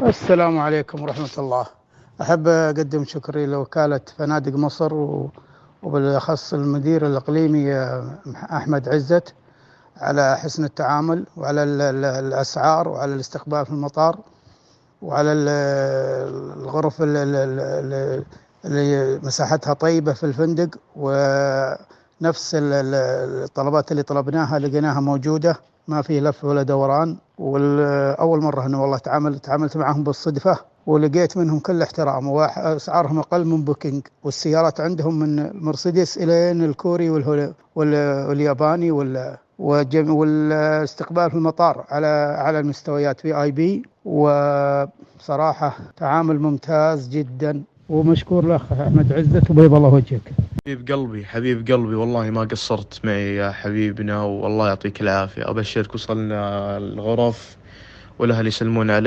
السلام عليكم ورحمة الله. أحب أقدم شكري لوكالة فنادق مصر وبالأخص المدير الإقليمي أحمد عزت على حسن التعامل وعلى الأسعار وعلى الاستقبال في المطار وعلى الغرف اللي مساحتها طيبة في الفندق، ونفس الطلبات اللي طلبناها لقيناها موجودة، ما في لف ولا دوران. والأول مرة أنه والله تعاملت معهم بالصدفة ولقيت منهم كل احترام، وأسعارهم أقل من بوكينج، والسيارات عندهم من المرسيدس إلى الكوري والياباني والاستقبال في المطار على المستويات في اي بي. وصراحة تعامل ممتاز جدا، ومشكور الأخ أحمد عزت وبيض الله وجهك. حبيب قلبي حبيب قلبي، والله ما قصرت معي يا حبيبنا، والله يعطيك العافية. أبشرك وصلنا الغرف والأهل يسلمون عليك.